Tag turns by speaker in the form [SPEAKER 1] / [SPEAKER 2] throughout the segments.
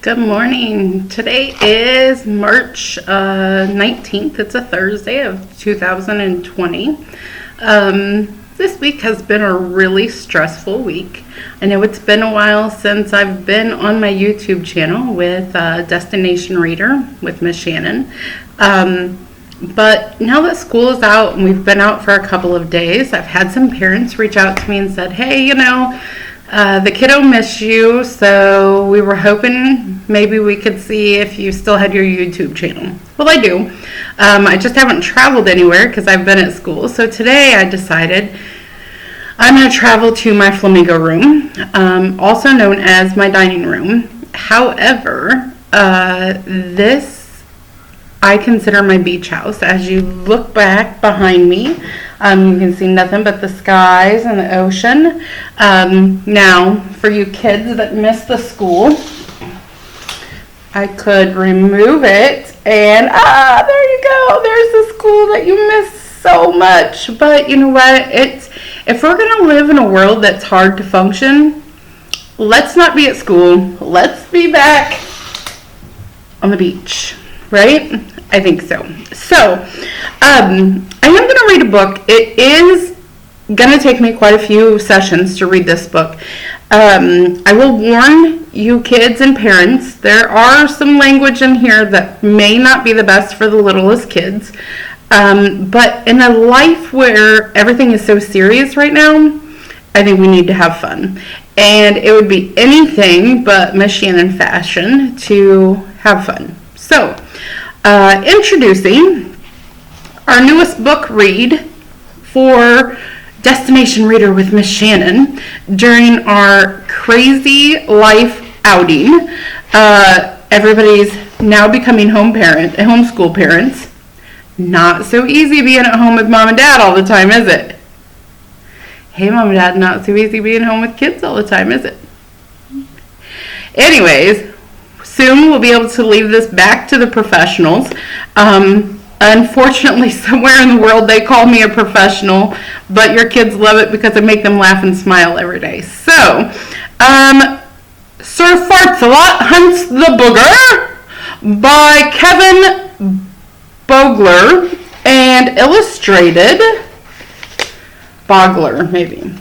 [SPEAKER 1] Good morning. Today is March 19th. It's a Thursday of 2020. This week has been a really stressful week. I know it's been a while since I've been on my YouTube channel with Destination Reader with Miss Shannon. But now that school is out and we've been out for a couple of days, I've had some parents reach out to me and said, hey, the kiddo missed you, so we were hoping maybe we could see if you still had your YouTube channel. Well, I do. I just haven't traveled anywhere because I've been at school. So today I decided I'm going to travel to my flamingo room, also known as my dining room. However, this I consider my beach house. As you look back behind me, you can see nothing but the skies and the ocean. Now, for you kids that missed the school, I could remove it and, there you go. There's the school that you missed so much. But you know what? If we're going to live in a world that's hard to function, let's not be at school. Let's be back on the beach. Right? I think so. So, I am going to read a book. It is going to take me quite a few sessions to read this book. I will warn you kids and parents, there are some language in here that may not be the best for the littlest kids. But in a life where everything is so serious right now, I think we need to have fun. And it would be anything but Miss Shannon fashion to have fun. So, introducing our newest book read for Destination Reader with Miss Shannon during our crazy life outing. Everybody's now becoming homeschool parents. Not so easy being at home with mom and dad all the time, is it? Hey, mom and dad, not so easy being home with kids all the time, is it? Anyways, soon we'll be able to leave this back to the professionals. Unfortunately, somewhere in the world they call me a professional, but your kids love it because I make them laugh and smile every day. So, Sir Farts-a-Lot Hunts the Booger by Kevin Bogler and illustrated Bogler, maybe.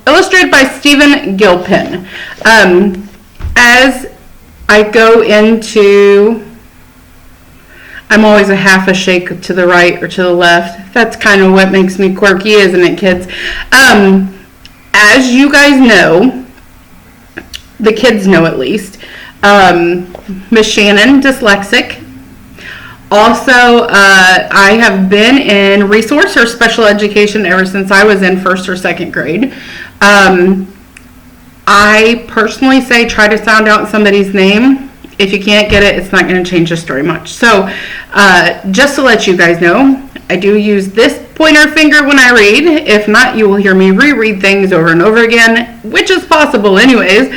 [SPEAKER 1] Illustrated by Stephen Gilpin. As I go into, I'm always a half a shake to the right or to the left. That's kind of what makes me quirky, isn't it, kids? As you guys know, the kids know at least, Miss Shannon, dyslexic. Also, I have been in resource or special education ever since I was in first or second grade. I personally say try to sound out somebody's name. If you can't get it, it's not going to change the story much. So, just to let you guys know, I do use this pointer finger when I read. If not, you will hear me reread things over and over again, which is possible anyways.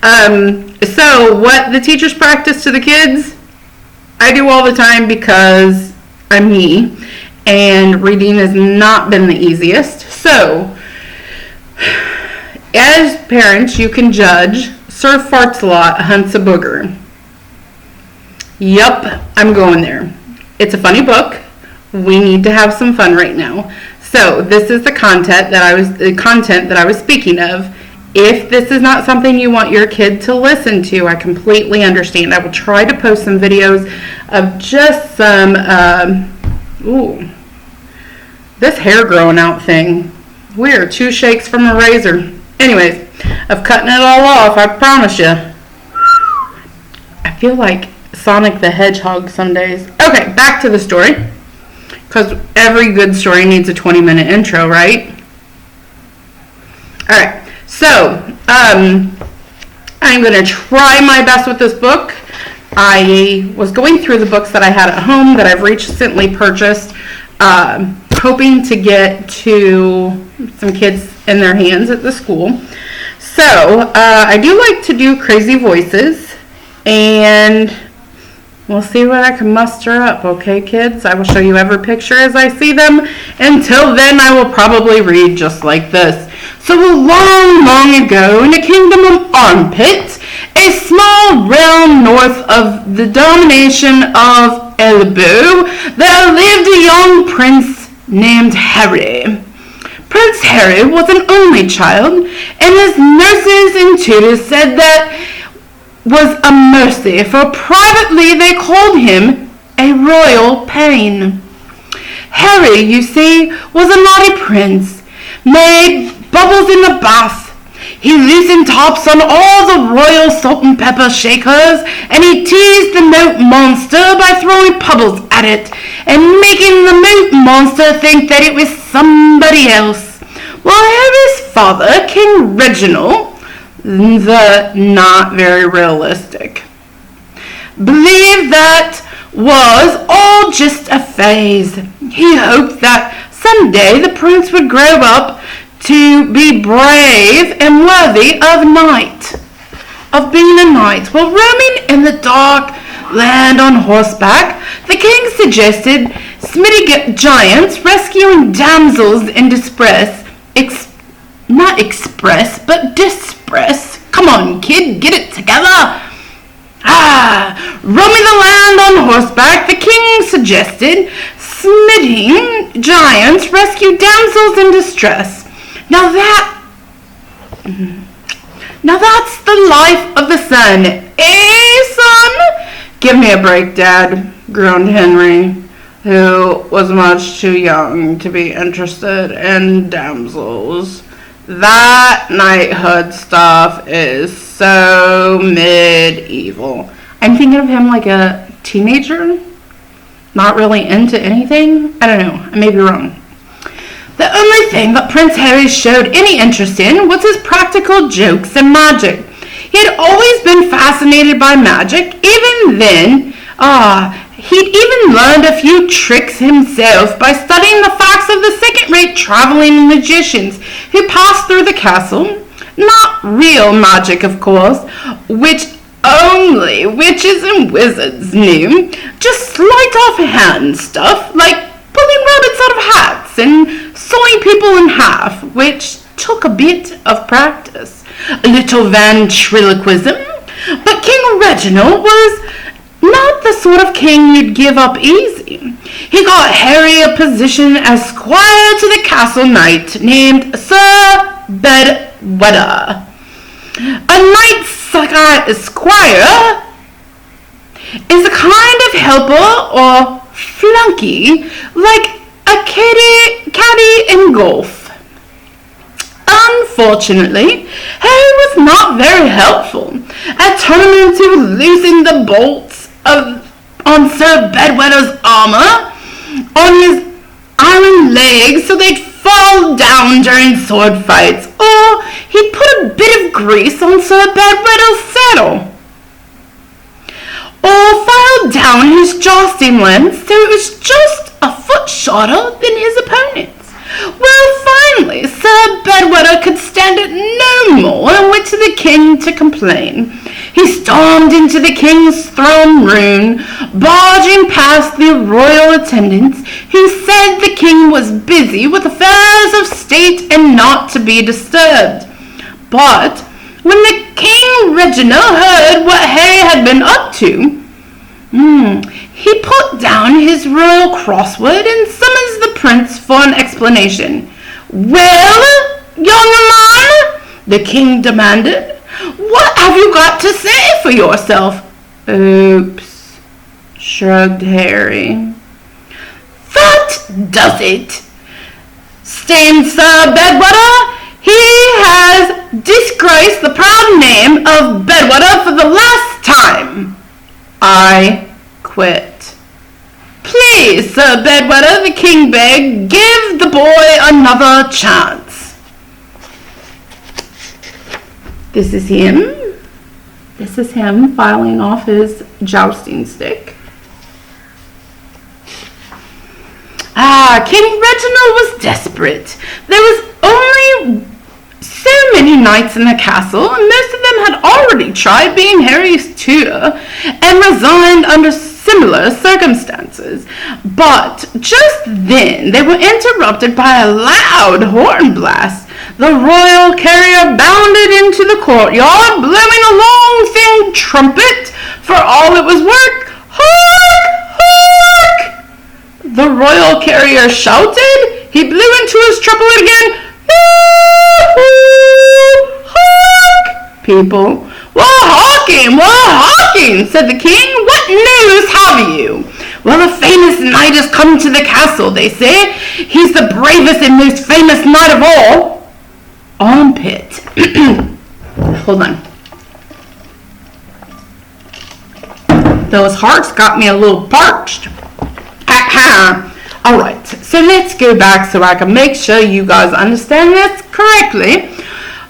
[SPEAKER 1] So, what the teachers practice to the kids, I do all the time because I'm me, and reading has not been the easiest. So, as parents, you can judge Sir Farts-a-Lot Hunts a Booger. Yup, I'm going there. It's a funny book. We need to have some fun right now. So this is the content that I was speaking of. If this is not something you want your kid to listen to, I completely understand. I will try to post some videos of just some, this hair growing out thing. We're 2 shakes from a razor. Anyways, of cutting it all off, I promise you. I feel like Sonic the Hedgehog some days. Okay, back to the story. Because every good story needs a 20-minute intro, right? Alright, so, I'm going to try my best with this book. I was going through the books that I had at home that I've recently purchased, hoping to get to some kids in their hands at the school. So, I do like to do crazy voices, and we'll see what I can muster up, okay, kids? I will show you every picture as I see them. Until then, I will probably read just like this. So, long, long ago, in a kingdom of armpits, a small realm north of the domination of Elbu, there lived a young prince named Harry. Prince Harry was an only child, and his nurses and tutors said that was a mercy, for privately they called him a royal pain. Harry, you see, was a naughty prince, made bubbles in the bath. He loosened tops on all the royal salt and pepper shakers, and he teased the moat monster by throwing pebbles at it and making the moat monster think that it was somebody else. Well, Harry's father, King Reginald, the not very realistic, believed that was all just a phase. He hoped that someday the prince would grow up to be brave and worthy of being a knight. While roaming in the dark land on horseback, the king suggested smithy giants rescuing damsels in distress. Not express, but distress. Come on, kid, get it together. Roaming the land on horseback, the king suggested smithy giants rescue damsels in distress. Now that's the life of the son. Son? Give me a break, Dad, groaned Henry, who was much too young to be interested in damsels. That knighthood stuff is so medieval. I'm thinking of him like a teenager, not really into anything. I don't know, I may be wrong. The only thing that Prince Harry showed any interest in was his practical jokes and magic. He had always been fascinated by magic. Even then, he'd even learned a few tricks himself by studying the facts of the second-rate traveling magicians who passed through the castle. Not real magic, of course, which only witches and wizards knew. Just sleight-of-hand stuff, like pulling rabbits out of hats and sawing people in half, which took a bit of practice. A little ventriloquism. But King Reginald was not the sort of king you'd give up easy. He got Harry a position as squire to the castle knight named Sir Bedwether. A knight squire is a kind of helper or flunky, like a caddy in golf. Unfortunately, Harry was not very helpful. At tournaments, he would loosen the bolts on Sir Bedwether's armor on his iron legs so they'd fall down during sword fights, or he'd put a bit of grease on Sir Bedwether's saddle, or file down his jousting lance so it was just a foot shorter than his opponent's. Well, finally, Sir Bedwether could stand it no more and went to the king to complain. He stormed into the king's throne room, barging past the royal attendants, who said the king was busy with affairs of state and not to be disturbed. But when the King Reginald heard what Harry had been up to, he put down his royal crossword and summons the prince for an explanation. "Well, young man," the king demanded, "what have you got to say for yourself?" "Oops," shrugged Harry. "That does it," stained Sir Bedwether. "He has disgraced the proud name of Bedwether for the last time. I quit." "Please, Sir Bedwether," the king begged, "give the boy another chance." This is him. This is him filing off his jousting stick. King Reginald was desperate. There was only so many knights in the castle, and most of them had already tried being Harry's tutor and resigned under similar circumstances. But just then they were interrupted by a loud horn blast. The royal carrier bounded into the courtyard, blowing a long and trumpet for all it was worth. Hark! Hark! The royal carrier shouted. He blew into his trumpet again. Hark! People. We're hawking, said the king. What news have you? Well, a famous knight has come to the castle, they say. He's the bravest and most famous knight of all. Armpit. Hold on. Those hearts got me a little parched. All right, so let's go back so I can make sure you guys understand this correctly.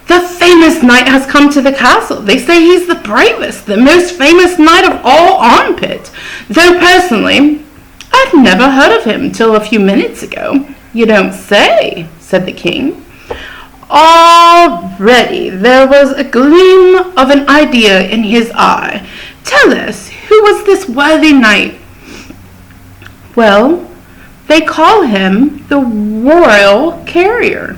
[SPEAKER 1] The famous knight has come to the castle. They say he's the bravest, the most famous knight of all Armpit. Though personally, I'd never heard of him till a few minutes ago. You don't say, said the king. Already there was a gleam of an idea in his eye. Tell us, who was this worthy knight? Well, they call him the royal carrier,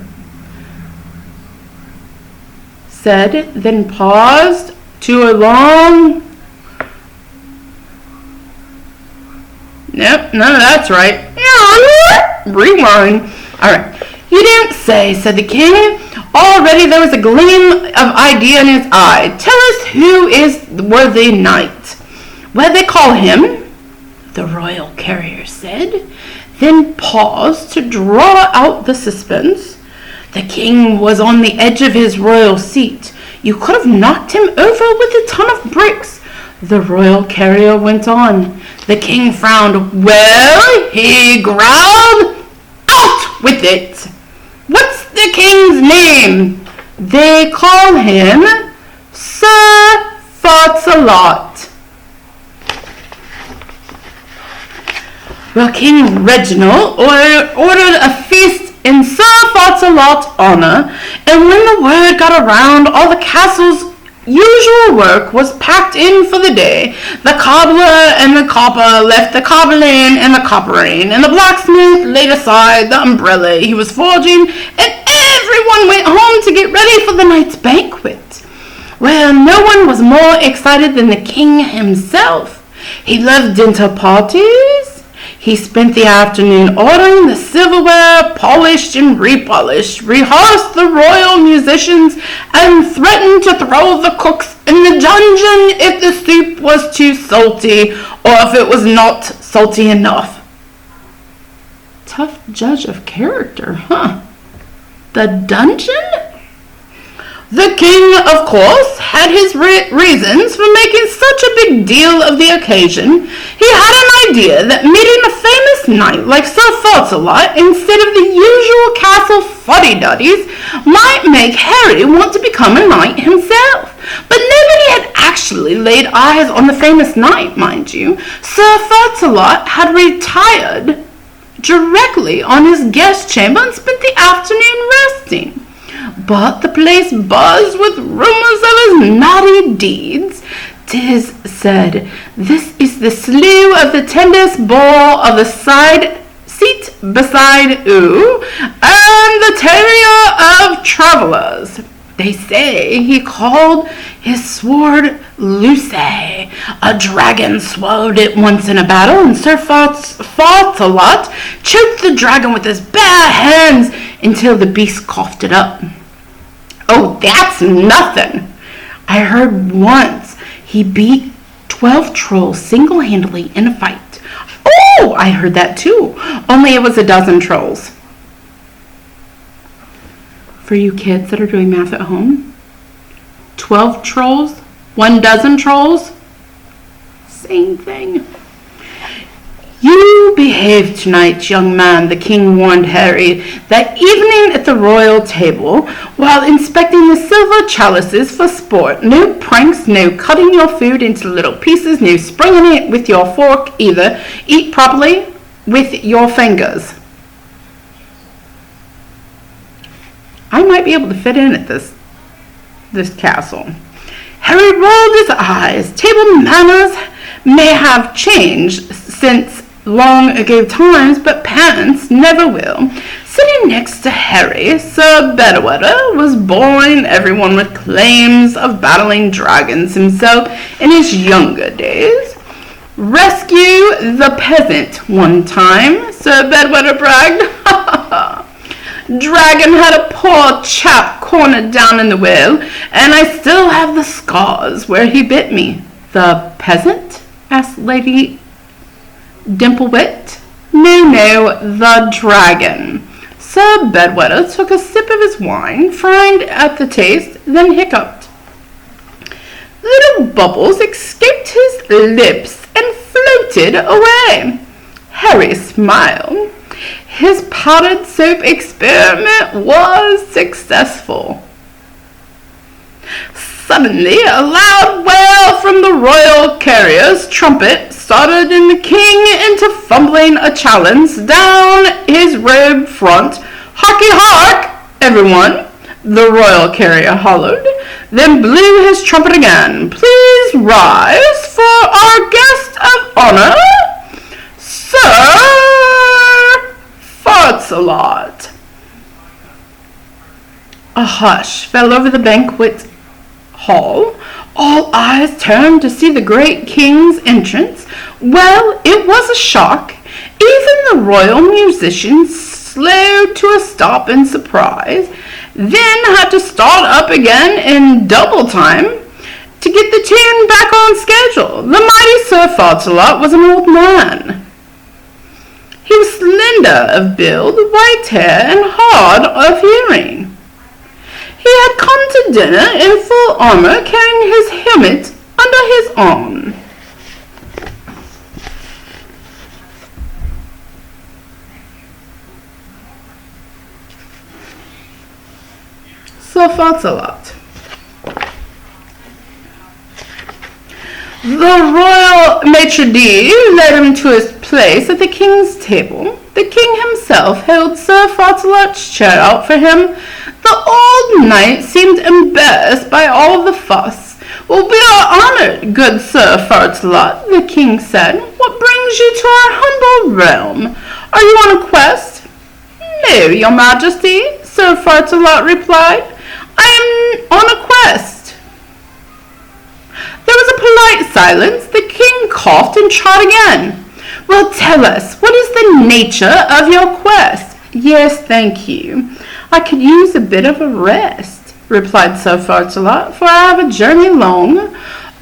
[SPEAKER 1] said, then paused to a long... Nope, none of that's right. Rewind. All right. You don't say, said the king. Already there was a gleam of idea in his eye. Tell us who is the worthy knight. Well, they call him, the royal carrier said, then paused to draw out the suspense. The king was on the edge of his royal seat. You could have knocked him over with a ton of bricks. The royal carrier went on. The king frowned. Well, he growled, out with it. What's the king's name? They call him Sir Farts-a-Lot. Well, King Reginald ordered a feast in Sir Farts-a-Lot's honor, and when the word got around, all the castle's usual work was packed in for the day. The cobbler and the copper left the cobbling and the coppering, and the blacksmith laid aside the umbrella he was forging, and everyone went home to get ready for the night's banquet. Well, no one was more excited than the king himself. He loved dinner parties. He spent the afternoon ordering the silverware, polished and repolished, rehearsed the royal musicians, and threatened to throw the cooks in the dungeon if the soup was too salty or if it was not salty enough. Tough judge of character, huh? The dungeon? The king, of course, had his reasons for making such a big deal of the occasion. He had an idea that meeting a famous knight like Sir Farts-a-Lot instead of the usual castle fuddy-duddies might make Harry want to become a knight himself. But nobody had actually laid eyes on the famous knight, mind you. Sir Farts-a-Lot had retired directly on his guest chamber and spent the afternoon resting. But the place buzzed with rumors of his naughty deeds. 'Tis said, this is the slough of the tendest ball of the side seat beside you, and the terrier of travellers. They say he called his sword Luce. A dragon swallowed it once in a battle, and Sir Farts-a-Lot choked the dragon with his bare hands until the beast coughed it up. Oh, that's nothing. I heard once he beat 12 trolls single-handedly in a fight. Oh, I heard that too. Only it was a dozen trolls. For you kids that are doing math at home, 12 trolls, 12 trolls, same thing. You behave tonight, young man, the king warned Harry, that evening at the royal table, while inspecting the silver chalices for sport. No pranks, no cutting your food into little pieces, no springing it with your fork either. Eat properly with your fingers. I might be able to fit in at this castle. Harry rolled his eyes. Table manners may have changed since long ago times, but pants never will. Sitting next to Harry, Sir Bedwether was boring everyone with claims of battling dragons himself in his younger days. Rescue the peasant one time, Sir Bedwether bragged. Dragon had a poor chap cornered down in the well, and I still have the scars where he bit me. The peasant? Asked Lady Dimplewit. No, the dragon. Sir Bedwether took a sip of his wine, frowned at the taste, then hiccuped. Little bubbles escaped his lips and floated away. Harry smiled. His powdered soap experiment was successful. Suddenly, a loud wail from the royal carrier's trumpet started the king into fumbling a challenge down his robe front. Harky hark, everyone, the royal carrier hollered, then blew his trumpet again. Please rise for our guest of honor, Sir Farts-a-Lot. A hush fell over the banquet hall. All eyes turned to see the great king's entrance. Well, it was a shock. Even the royal musicians slowed to a stop in surprise, then had to start up again in double time to get the tune back on schedule. The mighty Sir Farts-a-Lot was an old man. He was slender of build, white hair, and hard of hearing. He had come to dinner in full armor, carrying his helmet under his arm. Sir Farts-a-Lot. The royal maitre d' led him to his place at the king's table. The king himself held Sir Farts-a-Lot's chair out for him. The old knight seemed embarrassed by all the fuss. Well, we are honored, good Sir Farts-a-Lot, the king said. What brings you to our humble realm? Are you on a quest? No, your majesty, Sir Farts-a-Lot replied. I am on a quest. There was a polite silence. The king coughed and trod again. Well, tell us, what is the nature of your quest? Yes, thank you. I could use a bit of a rest, replied Sir Farts-a-Lot, for I have a journey long,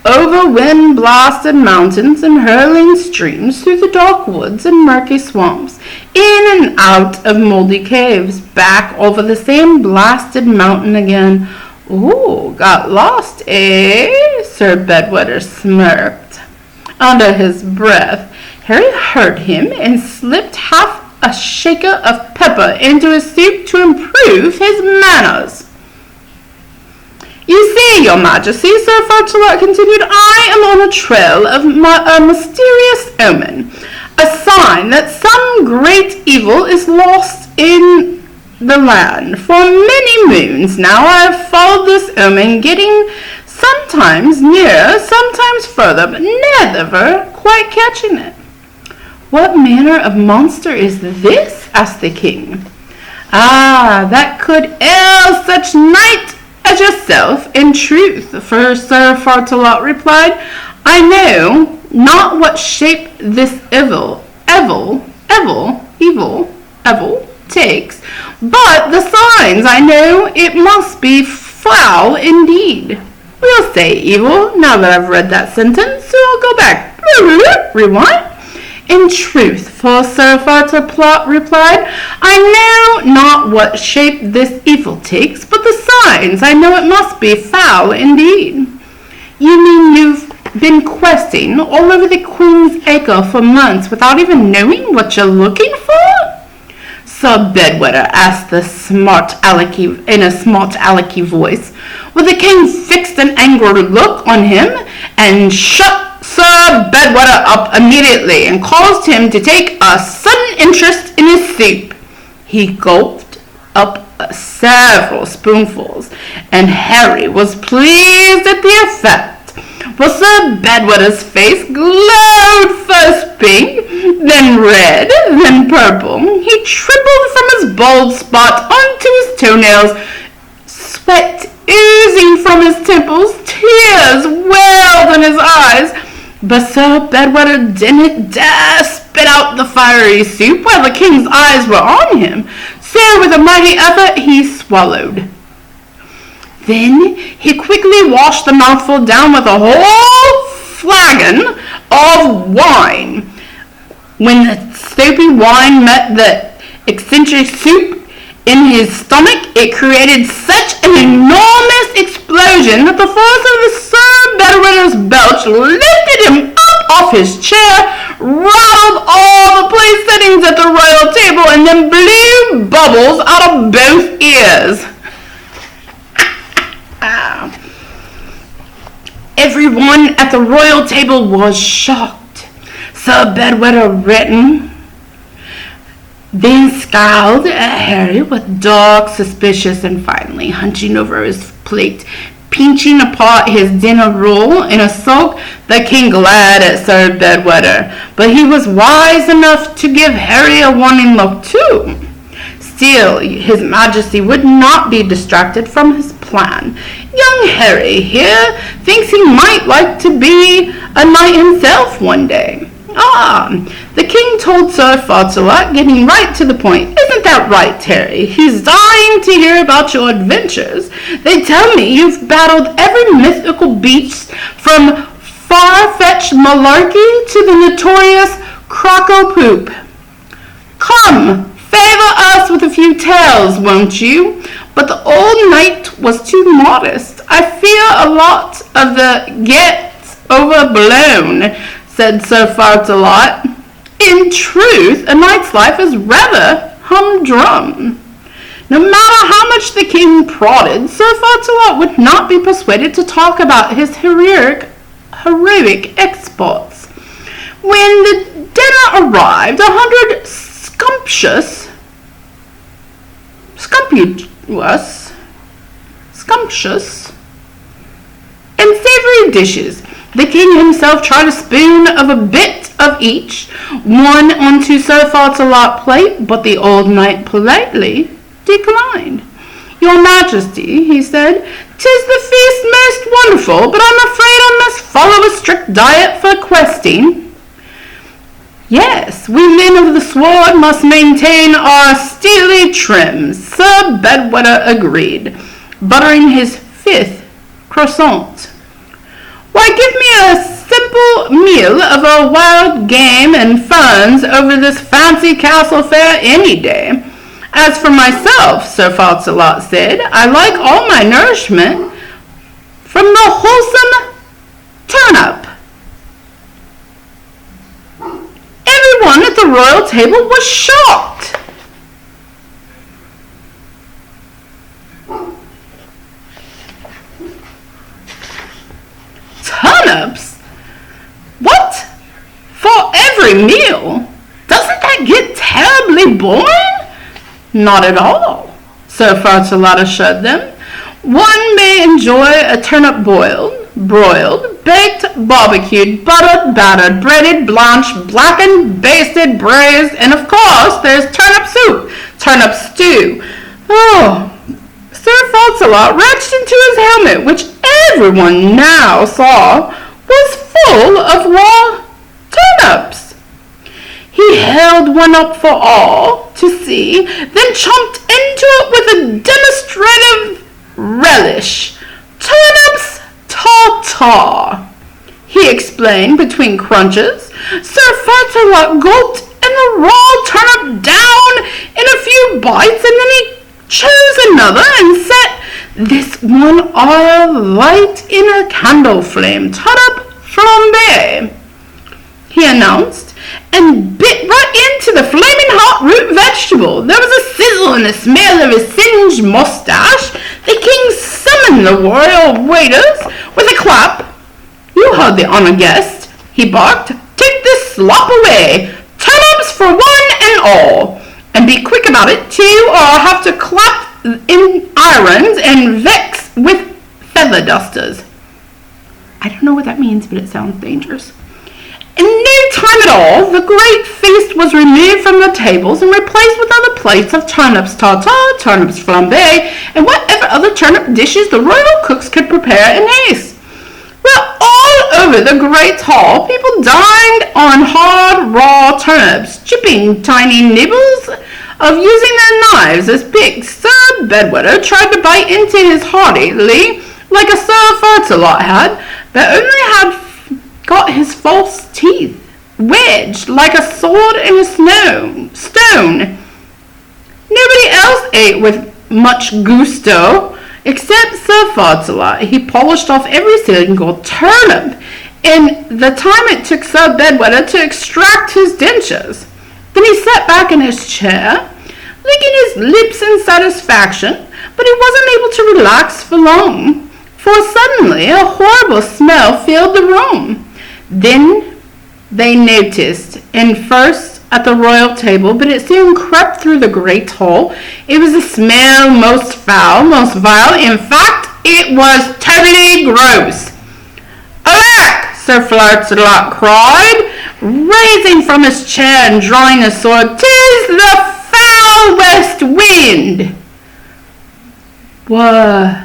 [SPEAKER 1] over wind-blasted mountains and hurling streams, through the dark woods and murky swamps, in and out of moldy caves, back over the same blasted mountain again. Ooh, got lost, eh? Sir Bedwether smirked. Under his breath, Harry heard him and slipped half a shaker of pepper into his soup to improve his manners. You see, your majesty, Sir Farts-a-Lot continued, I am on a trail of a mysterious omen, a sign that some great evil is lost in the land. For many moons now I have followed this omen, getting sometimes nearer, sometimes further, but never quite catching it. What manner of monster is this? Asked the king. Ah, that could ail such knight as yourself, in truth, for Sir Farts-a-Lot replied. I know not what shape this evil takes, but the signs I know it must be foul indeed. We'll say evil now that I've read that sentence, so I'll go back. Rewind. In truth, for Sir Farts-a-Lot replied, I know not what shape this evil takes, but the signs I know it must be foul indeed. You mean you've been questing all over the Queen's Acre for months without even knowing what you're looking for? Sir Bedwether asked in a smart alecky voice. Well, the king fixed an angry look on him and shut Sir Bedwether up immediately and caused him to take a sudden interest in his soup. He gulped up several spoonfuls, and Harry was pleased at the effect. For Sir Bedwether's face glowed first pink, then red, then purple. He trembled from his bald spot onto his toenails, sweat oozing from his temples, tears welled in his eyes. But Sir Bedwether didn't dare spit out the fiery soup while the king's eyes were on him, so with a mighty effort he swallowed. Then he quickly washed the mouthful down with a whole flagon of wine. When the soapy wine met the eccentric soup in his stomach, it created such an enormous explosion that the force of the Sir Bedwether's belch lifted him up off his chair, rattled all the place settings at the royal table, and then blew bubbles out of both ears. Everyone at the royal table was shocked. Sir Bedwether reddened, then scowled at Harry with dark suspicion, and finally, hunching over his plate, pinching apart his dinner roll in a sulk, the king glared at Sir Bedwether, but he was wise enough to give Harry a warning look too. Still, his majesty would not be distracted from his plan. Young Harry here thinks he might like to be a knight himself one day. The king told Sir Fauntleroy, getting right to the point. Isn't that right, Harry? He's dying to hear about your adventures. They tell me you've battled every mythical beast from far-fetched malarkey to the notorious Crocopoop. Come, favor us with a few tales, won't you? But the old knight was too modest. I fear a lot of the gets overblown, said Sir Fauntleroy. In truth, a knight's life is rather humdrum. No matter how much the king prodded, Sir Fauntleroy would not be persuaded to talk about his heroic exploits. When the dinner arrived, 100 scrumptious and savory dishes. The king himself tried a spoon of a bit of each, one onto Sir Fauntleroy's plate, but the old knight politely declined. Your Majesty, he said, 'tis the feast most wonderful, but I'm afraid I must follow a strict diet for questing. Yes, we men of the sword must maintain our steely trim, Sir Bedwether agreed, buttering his 5th croissant. Why, give me a simple meal of a wild game and ferns over this fancy castle fare any day. As for myself, Sir Fauntleroy said, I like all my nourishment from the wholesome turnip. Everyone at the royal table was shocked. Turnips? What? For every meal? Doesn't that get terribly boring? Not at all, Sir Fauntleroy assured them. One may enjoy a turnip boiled, broiled, baked, barbecued, buttered, battered, breaded, blanched, blackened, basted, braised, and of course there's turnip soup, turnip stew. Oh, Sir Fauntleroy reached into his helmet, which everyone now saw was full of raw turnips. He held one up for all to see, then chomped into it with a demonstrative relish. Turnips tartare, he explained between crunches. Sir Fauntleroy gulped and the raw turnip down in a few bites, and then he chose another and set this one all light in a candle flame. Turnip flambe, he announced, and bit right into the flaming hot root vegetable. There was a sizzle and a smell of his singed mustache. The king summoned the royal waiters with a clap. You heard the honored guest, he barked. Take this slop away. Turnips for one and all. And be quick about it, too, or I'll have to clap in irons and vex with feather dusters. I don't know what that means, but it sounds dangerous. In no time at all, the great feast was removed from the tables and replaced with other plates of turnips tartare, turnips flambé, and whatever other turnip dishes the royal cooks could prepare in haste. Well, all over the great hall, people dined on hard, raw turnips, chipping tiny nibbles of using their knives as big Sir Bedwetter tried to bite into his heartily like a Sir Fart-a-lot had, but only had got his false teeth wedged like a sword in a stone. Nobody else ate with much gusto except Sir Fart-a-lot. He polished off every single turnip in the time it took Sir Bedwetter to extract his dentures. Then he sat back in his chair, licking his lips in satisfaction, but he wasn't able to relax for long, for suddenly a horrible smell filled the room. Then they noticed, and first at the royal table, but it soon crept through the great hall. It was a smell most foul, most vile. In fact, it was totally gross. "Alack!" Sir Fart-a-lot cried, rising from his chair and drawing his sword. "'Tis the foul west wind!" What?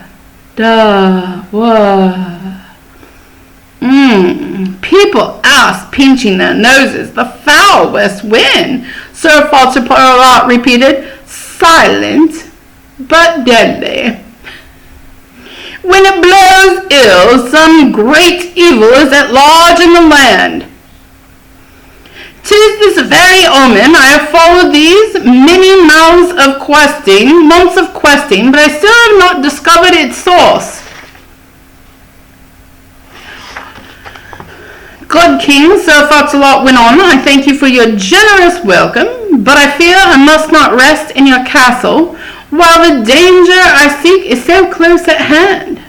[SPEAKER 1] People asked, pinching their noses. "The foul west wind," Sir Fart-a-lot repeated, silent but deadly. "When it blows ill, some great evil is at large in the land. 'Tis this very omen. I have followed these many months of questing, but I still have not discovered its source. Good King," Sir Fart-a-lot went on, "I thank you for your generous welcome, but I fear I must not rest in your castle while the danger I seek is so close at hand."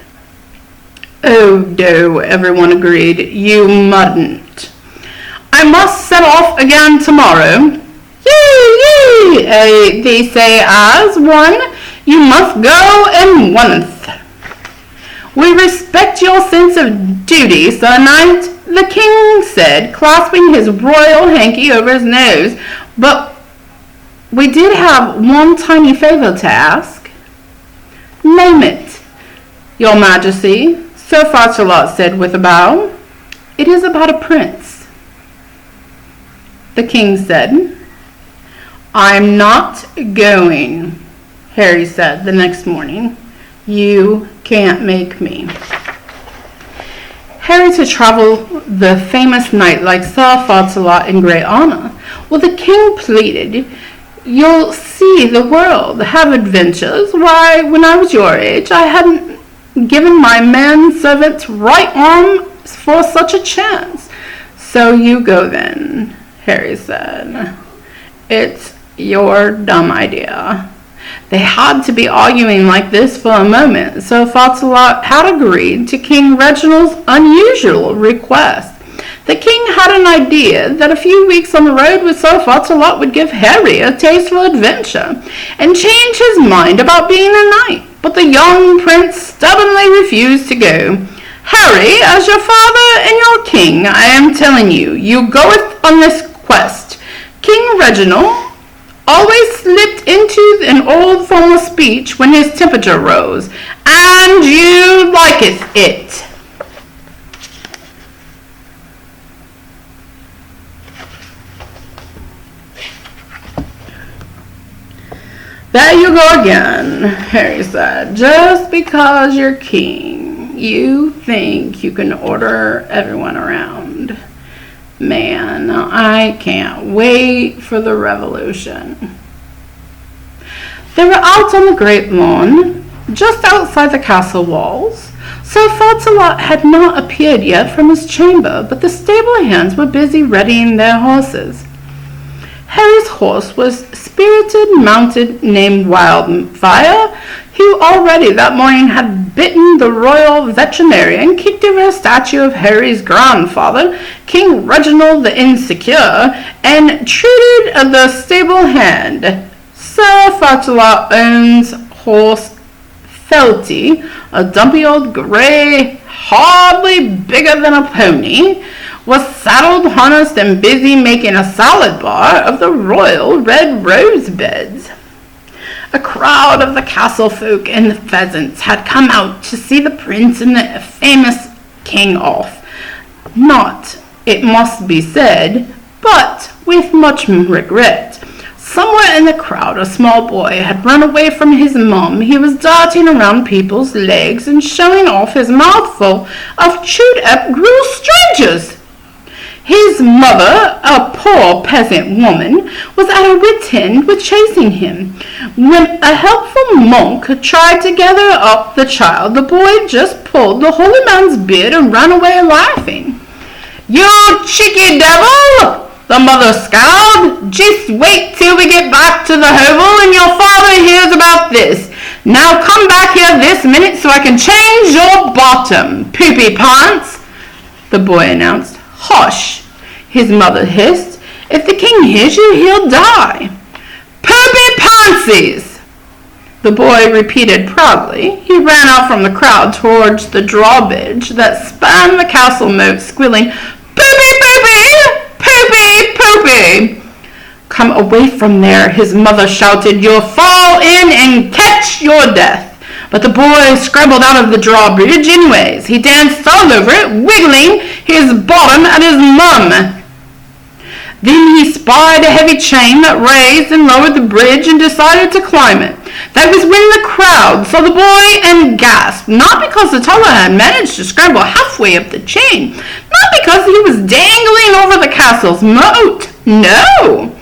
[SPEAKER 1] "Oh, no," everyone agreed. "You mustn't. I must set off again tomorrow." "Yea, they say as one. You must go in once." "We respect your sense of duty, Sir Knight," the king said, clasping his royal hanky over his nose. "But we did have one tiny favor to ask." "Name it, your majesty," Sir Fart-a-lot said with a bow. "It is about a prince," the king said. "I'm not going," Harry said the next morning. "You can't make me." Harry to travel the famous knight like Sir Fart-a-lot in great honor. Well, the king pleaded, "You'll see the world, have adventures. Why, when I was your age, I hadn't given my manservant's right arm for such a chance." "So you go then," Harry said. "It's your dumb idea." They had to be arguing like this for a moment, so Fart-a-lot had agreed to King Reginald's unusual request. The king had an idea that a few weeks on the road with Sir Fart-a-lot would give Harry a taste for adventure and change his mind about being a knight, but the young prince stubbornly refused to go. "Harry, as your father and your king, I am telling you, you goeth on this quest." King Reginald always slipped into an old form of speech when his temperature rose. "And you liketh it." "There you go again," Harry said. "Just because you're king, you think you can order everyone around. Man, I can't wait for the revolution." They were out on the great lawn, just outside the castle walls. Sir Fart-a-lot had not appeared yet from his chamber, but the stable hands were busy readying their horses. Harry's horse was spirited mounted named Wildfire, who already that morning had bitten the royal veterinarian, kicked over a statue of Harry's grandfather, King Reginald the Insecure, and treated the stable hand. Sir Fart-a-lot owns horse Felty, a dumpy old grey, hardly bigger than a pony, was saddled, harnessed, and busy making a salad bar of the royal red rose beds. A crowd of the castle folk and the pheasants had come out to see the prince and the famous king off. Not, it must be said, but with much regret. Somewhere in the crowd a small boy had run away from his mum. He was darting around people's legs and showing off his mouthful of chewed-up gruel strangers. His mother, a poor peasant woman, was at her wit's end with chasing him. When a helpful monk tried to gather up the child, the boy just pulled the holy man's beard and ran away laughing. "You cheeky devil!" the mother scowled. "Just wait till we get back to the hovel and your father hears about this. Now come back here this minute so I can change your bottom, poopy pants," the boy announced. "Hush," his mother hissed. "If the king hears you, he'll die." "Poopy pantsies," the boy repeated proudly. He ran out from the crowd towards the drawbridge that spanned the castle moat, squealing, "Poopy, poopy, poopy, poopy." "Come away from there," his mother shouted. "You'll fall in and catch your death." But the boy scrambled out of the drawbridge anyways. He danced all over it, wiggling his bottom at his mum. Then he spied a heavy chain that raised and lowered the bridge and decided to climb it. That was when the crowd saw the boy and gasped, not because the teller had managed to scramble halfway up the chain, not because he was dangling over the castle's moat. No!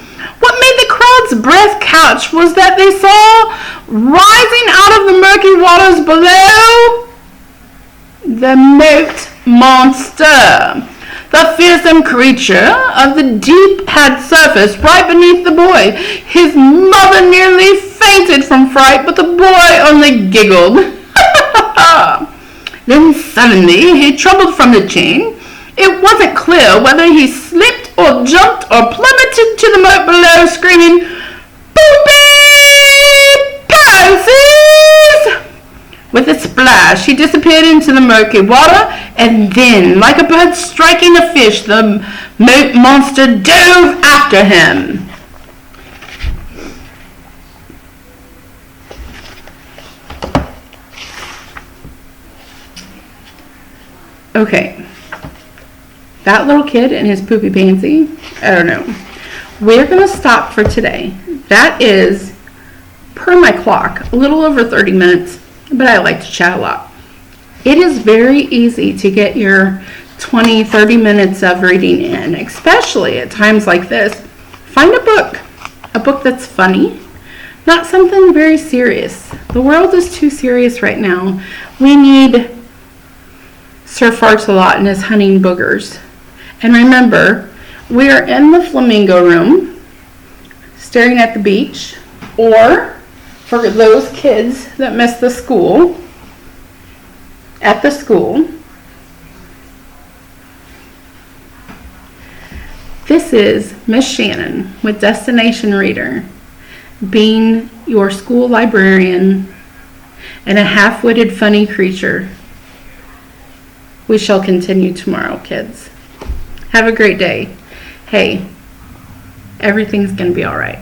[SPEAKER 1] What made the crowd's breath catch was that they saw, rising out of the murky waters below, the moat monster. The fearsome creature of the deep had surfaced right beneath the boy. His mother nearly fainted from fright, but the boy only giggled. Then suddenly he trembled from the chain. It wasn't clear whether he slipped or jumped or plummeted to the moat below, screaming, "Poopy pansies!" With a splash, he disappeared into the murky water, and then, like a bird striking a fish, the moat monster dove after him. Okay. That little kid and his poopy pansy, I don't know. We're going to stop for today. That is, per my clock, a little over 30 minutes, but I like to chat a lot. It is very easy to get your 20, 30 minutes of reading in, especially at times like this. Find a book that's funny, not something very serious. The world is too serious right now. We need Sir Farts-a-Lot and his hunting boogers. And remember, we are in the flamingo room, staring at the beach, or for those kids that miss the school, at the school. This is Miss Shannon with Destination Reader, being your school librarian and a half-witted funny creature. We shall continue tomorrow, kids. Have a great day. Hey, everything's going to be all right.